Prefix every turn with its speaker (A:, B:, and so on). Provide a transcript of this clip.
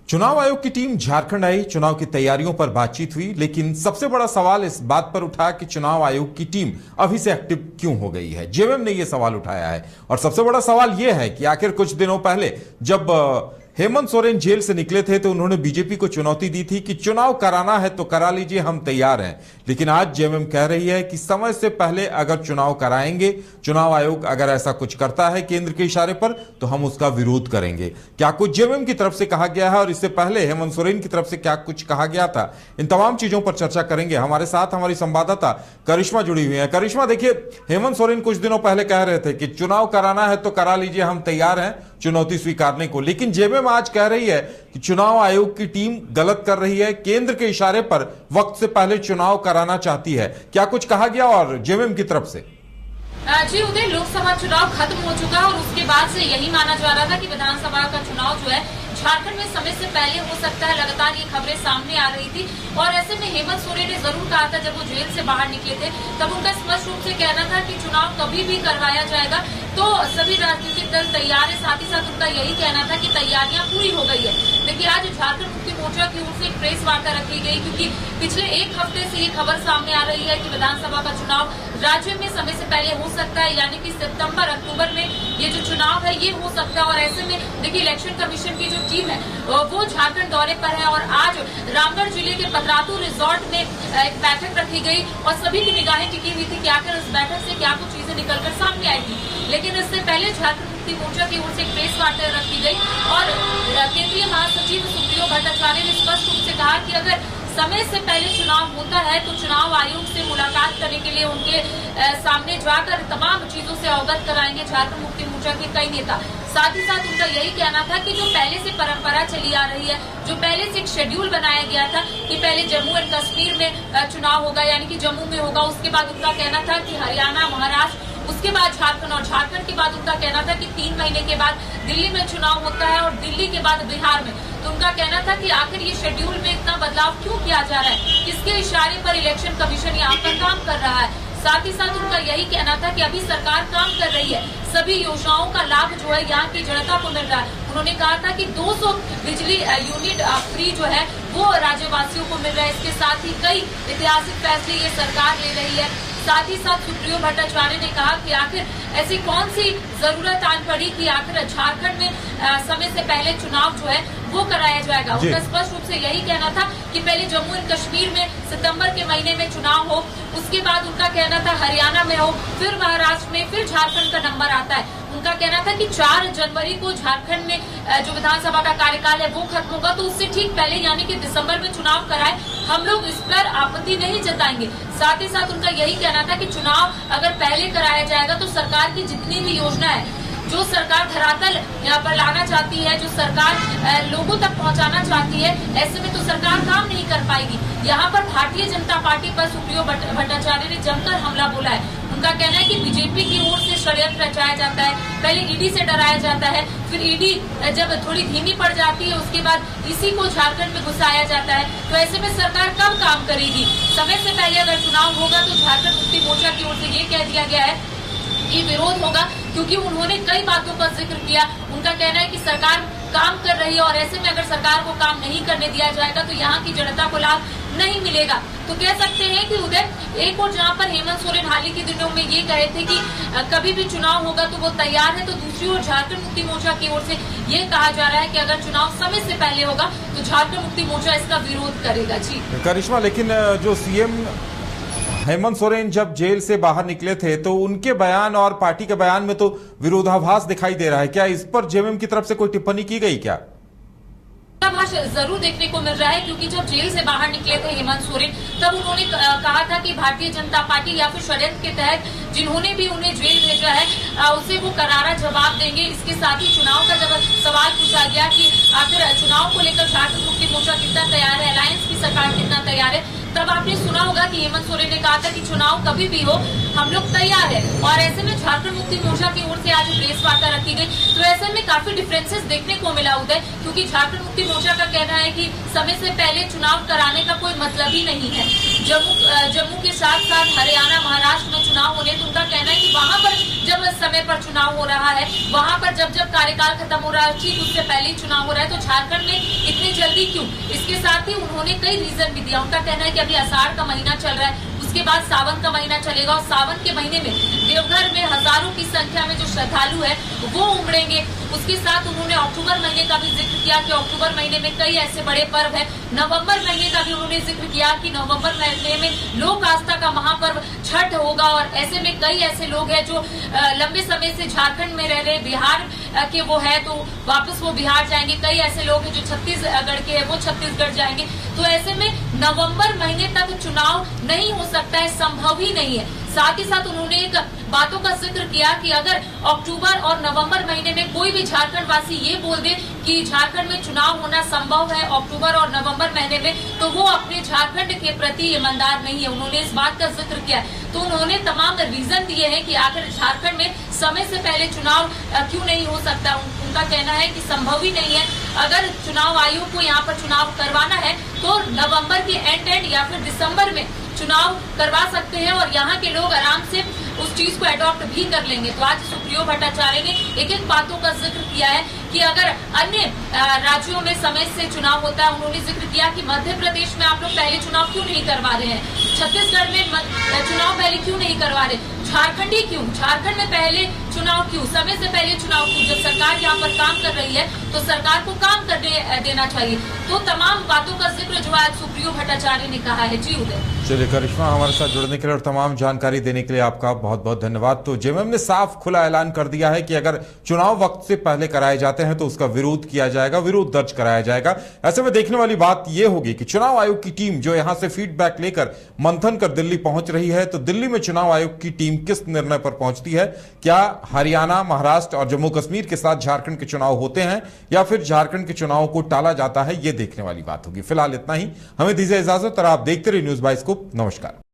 A: चुनाव आयोग की टीम झारखंड आई, चुनाव की तैयारियों पर बातचीत हुई, लेकिन सबसे बड़ा सवाल इस बात पर उठा कि चुनाव आयोग की टीम अभी से एक्टिव क्यों हो गई है। जेएमएम ने यह सवाल उठाया है और सबसे बड़ा सवाल यह है कि आखिर कुछ दिनों पहले जब हेमंत सोरेन जेल से निकले थे तो उन्होंने बीजेपी को चुनौती दी थी कि चुनाव कराना है तो करा लीजिए, हम तैयार हैं। लेकिन आज जेएमएम कह रही है कि समय से पहले अगर चुनाव कराएंगे, चुनाव आयोग अगर ऐसा कुछ करता है केंद्र के इशारे पर, तो हम उसका विरोध करेंगे। क्या कुछ जेएमएम की तरफ से कहा गया है और इससे पहले हेमंत सोरेन की तरफ से क्या कुछ कहा गया था, इन तमाम चीजों पर चर्चा करेंगे। हमारे साथ हमारी संवाददाता करिश्मा जुड़ी हुई है। करिश्मा, देखिए, हेमंत सोरेन कुछ दिनों पहले कह रहे थे कि चुनाव कराना है तो करा लीजिए, हम तैयार हैं चुनौती स्वीकारने को, लेकिन जेएमएम आज कह रही है कि चुनाव आयोग की टीम गलत कर रही है, केंद्र के इशारे पर वक्त से पहले चुनाव कराना चाहती है। क्या कुछ कहा गया और जेएमएम की तरफ से?
B: जी उदय, लोकसभा चुनाव खत्म हो चुका और उसके बाद से यही माना जा रहा था कि विधानसभा का चुनाव जो है झारखंड में समय से पहले हो सकता है। लगातार ये खबरें सामने आ रही थी और ऐसे में हेमंत सोरेन ने जरूर कहा था, जब वो जेल से बाहर निकले थे तब उनका स्पष्ट रूप से कहना था कि चुनाव कभी भी करवाया जाएगा, तो सभी राजनीतिक दल तैयार है। साथ ही साथ उनका यही कहना था कि तैयारियां पूरी हो गई है। देखिए, आज झारखंड मुक्ति मोर्चा की ओर से एक प्रेस वार्ता रखी गई, क्योंकि पिछले एक हफ्ते से ये खबर सामने आ रही है कि विधानसभा का चुनाव राज्य में समय से पहले हो सकता है, यानी कि सितंबर अक्टूबर में ये जो चुनाव है ये हो सकता है। और ऐसे में देखिए, इलेक्शन कमीशन की जो टीम है वो झारखंड दौरे पर है और आज रामगढ़ जिले के पतरातू रिजॉर्ट में एक बैठक रखी गई और सभी की निगाहें टिकी हुई थी कि आखिर इस बैठक से क्या कुछ चीजें निकलकर सामने आएगी। लेकिन इससे पहले झारखंड मुक्ति मोर्चा की ओर से एक प्रेस वार्ता रखी गई और केंद्रीय महासचिव सुप्रियो भट्टाचार्य ने स्पष्ट रूप से कहा कि अगर समय से पहले चुनाव होता है तो चुनाव आयोग से मुलाकात करने के लिए उनके सामने जाकर तमाम चीजों से अवगत कराएंगे झारखंड मुक्ति मोर्चा के कई नेता। साथ ही साथ उनका यही कहना था कि जो पहले से परंपरा चली आ रही है, जो पहले से एक शेड्यूल बनाया गया था कि पहले जम्मू एंड कश्मीर में चुनाव होगा, यानी कि जम्मू में होगा, उसके बाद उनका कहना था कि हरियाणा, महाराष्ट्र, उसके बाद झारखंड और झारखंड के बाद उनका कहना था कि 3 महीने के बाद दिल्ली में चुनाव होता है और दिल्ली के बाद बिहार में। तो उनका कहना था कि आखिर ये शेड्यूल में इतना बदलाव क्यों किया जा रहा है, किसके इशारे पर इलेक्शन कमीशन यहाँ पर काम कर रहा है। साथ ही साथ उनका यही कहना था कि अभी सरकार काम कर रही है, सभी योजनाओं का लाभ जो है यहाँ की जनता को मिल रहा है। उन्होंने कहा था कि 200 बिजली यूनिट फ्री जो है वो राज्यवासियों को मिल रहा है। इसके साथ ही कई ऐतिहासिक फैसले ये सरकार ले रही है। साथ ही साथ सुप्रियो भट्टाचार्य ने कहा कि आखिर ऐसी कौन सी जरूरत आन पड़ी कि आखिर झारखंड में समय से पहले चुनाव जो है वो कराया जाएगा। उनका स्पष्ट रूप से यही कहना था कि पहले जम्मू एंड कश्मीर में सितंबर के महीने में चुनाव हो, उसके बाद उनका कहना था हरियाणा में हो, फिर महाराष्ट्र में, फिर झारखंड का नंबर आता है। उनका कहना था कि 4 जनवरी को झारखंड में जो विधानसभा का कार्यकाल है वो खत्म होगा, तो उससे ठीक पहले यानी कि दिसंबर में चुनाव कराए, हम लोग इस पर आपत्ति नहीं जताएंगे। साथ ही साथ उनका यही कहना था कि चुनाव अगर पहले कराया जाएगा तो सरकार की जितनी भी योजना है, जो सरकार धरातल यहाँ पर लाना चाहती है, जो सरकार लोगों तक पहुँचाना चाहती है, ऐसे में तो सरकार काम नहीं कर पाएगी। यहाँ पर भारतीय जनता पार्टी पर सुप्रियो भट्टाचार्य ने जमकर हमला बोला है। उनका कहना है कि बीजेपी की ओर से षड्यंत्र रचाया जाता है, पहले ईडी से डराया जाता है, फिर ईडी जब थोड़ी धीमी पड़ जाती है उसके बाद इसी को झारखंड में घुसाया जाता है। तो ऐसे में सरकार कब काम करेगी? समय से पहले अगर चुनाव होगा तो झारखंड मुक्ति मोर्चा की ओर से ये कह दिया गया है कि विरोध होगा, क्योंकि उन्होंने कई बातों का जिक्र किया। उनका कहना है कि सरकार काम कर रही है और ऐसे में अगर सरकार को काम नहीं करने दिया जाएगा तो यहाँ की जनता को लाभ नहीं मिलेगा। तो कह सकते हैं कि उधर एक और जहाँ पर हेमंत सोरेन हाल ही के दिनों में ये कहे थे कि कभी भी चुनाव होगा तो वो तैयार है, तो दूसरी ओर झारखंड मुक्ति मोर्चा की ओर से ये कहा जा रहा है कि अगर चुनाव समय से पहले होगा तो झारखंड मुक्ति मोर्चा इसका विरोध करेगा। जी
A: करिश्मा, लेकिन जो सीएम हेमंत सोरेन जब जेल से बाहर निकले थे तो उनके बयान और पार्टी के बयान में तो विरोधाभास दिखाई दे रहा है। क्या इस पर जेएमएम की तरफ से कोई टिप्पणी की गई? क्या
B: जरूर देखने को मिल रहा है, क्योंकि जब जेल से बाहर निकले थे हेमंत सोरेन तब उन्होंने कहा था कि भारतीय जनता पार्टी या फिर षड्यंत्र के तहत जिन्होंने भी उन्हें जेल भेजा है उसे वो करारा जवाब देंगे। इसके साथ ही चुनाव का जब सवाल पूछा गया कि आखिर चुनाव को लेकर झारखंड मुक्ति मोर्चा कितना तैयार है, अलायंस की सरकार कितना तैयार है, तब आपने सुना होगा कि हेमंत सोरेन ने कहा था कि चुनाव कभी भी हो हम लोग तैयार है। और ऐसे में झारखंड मुक्ति मोर्चा की ओर से आज प्रेस वार्ता रखी गई, तो ऐसे में काफी डिफरेंसेस देखने को मिला उदय, क्योंकि झारखंड मुक्ति मोर्चा का कहना है कि समय से पहले चुनाव कराने का कोई मतलब ही नहीं है। जम्मू के साथ साथ हरियाणा, महाराष्ट्र में चुनाव होने, तो उनका कहना है कि वहां पर जब समय पर चुनाव हो रहा है, वहां पर जब कार्यकाल खत्म हो रहा है, ठीक उससे पहले ही चुनाव हो रहा है, तो झारखंड में इतनी जल्दी क्यों? इसके साथ ही उन्होंने कई रीजन भी दिया। उनका कहना है कि अभी आषाढ़ का महीना चल रहा है, उसके बाद सावन का महीना चलेगा और सावन के महीने में देवघर में हजारों की संख्या में जो श्रद्धालु है वो उमड़ेंगे। उसके साथ उन्होंने अक्टूबर महीने का भी जिक्र किया कि अक्टूबर महीने में कई ऐसे बड़े पर्व है। नवंबर महीने का भी उन्होंने जिक्र किया कि नवंबर महीने में लोक आस्था का महापर्व छठ होगा और ऐसे में कई ऐसे लोग हैं जो लंबे समय से झारखंड में रह रहे, बिहार के वो है तो वापस वो बिहार जाएंगे। कई ऐसे लोग हैं जो छत्तीसगढ़ के है वो छत्तीसगढ़ जाएंगे। तो ऐसे में नवंबर महीने तक चुनाव नहीं हो सकता है, संभव ही नहीं है। साथ ही साथ उन्होंने एक बातों का जिक्र किया कि अगर अक्टूबर और नवंबर महीने में कोई भी झारखंड वासी ये बोल दे कि झारखंड में चुनाव होना संभव है अक्टूबर और नवंबर महीने में, तो वो अपने झारखंड के प्रति ईमानदार नहीं है। उन्होंने इस बात का जिक्र किया। तो उन्होंने तमाम रीजन दिए हैं कि आखिर झारखंड में समय से पहले चुनाव क्यों नहीं हो सकता। उनका कहना है कि संभव ही नहीं है। अगर चुनाव आयोग को यहाँ पर चुनाव करवाना है तो नवंबर के एंड या फिर दिसंबर में चुनाव करवा सकते हैं और यहाँ के लोग आराम से उस चीज को अडॉप्ट भी कर लेंगे। तो आज सुप्रियो भट्टाचार्य ने एक एक बातों का जिक्र किया है कि अगर अन्य राज्यों में समय से चुनाव होता है, उन्होंने जिक्र किया कि मध्य प्रदेश में आप लोग पहले चुनाव क्यों नहीं करवा रहे हैं, छत्तीसगढ़ में चुनाव पहले क्यों नहीं करवा रहे, झारखंड ही क्यों, झारखंड में पहले चुनाव क्यों, समय से पहले चुनाव क्यों? जब सरकार यहाँ पर काम कर रही है तो सरकार को काम करने देना चाहिए। तो तमाम बातों का जिक्र जो आज सुप्रियो भट्टाचार्य ने कहा है। जी उदय।
A: चलिए करिश्मा, हमारे साथ जुड़ने के लिए और तमाम जानकारी देने के लिए आपका बहुत बहुत धन्यवाद। तो जेएमएम ने साफ खुला ऐलान कर दिया है कि अगर चुनाव वक्त से पहले कराए जाते हैं तो उसका विरोध किया जाएगा, विरोध दर्ज कराया जाएगा। ऐसे में देखने वाली बात यह होगी कि चुनाव आयोग की टीम जो यहां से फीडबैक लेकर मंथन कर दिल्ली पहुंच रही है, तो दिल्ली में चुनाव आयोग की टीम किस निर्णय पर पहुंचती है। क्या हरियाणा, महाराष्ट्र और जम्मू कश्मीर के साथ झारखंड के चुनाव होते हैं या फिर झारखंड के चुनाव को टाला जाता है, यह देखने वाली बात होगी। फिलहाल इतना ही, हमें दीजिए इजाजत और आप देखते रहिए न्यूज़ बाइस्कोप। नमस्कार।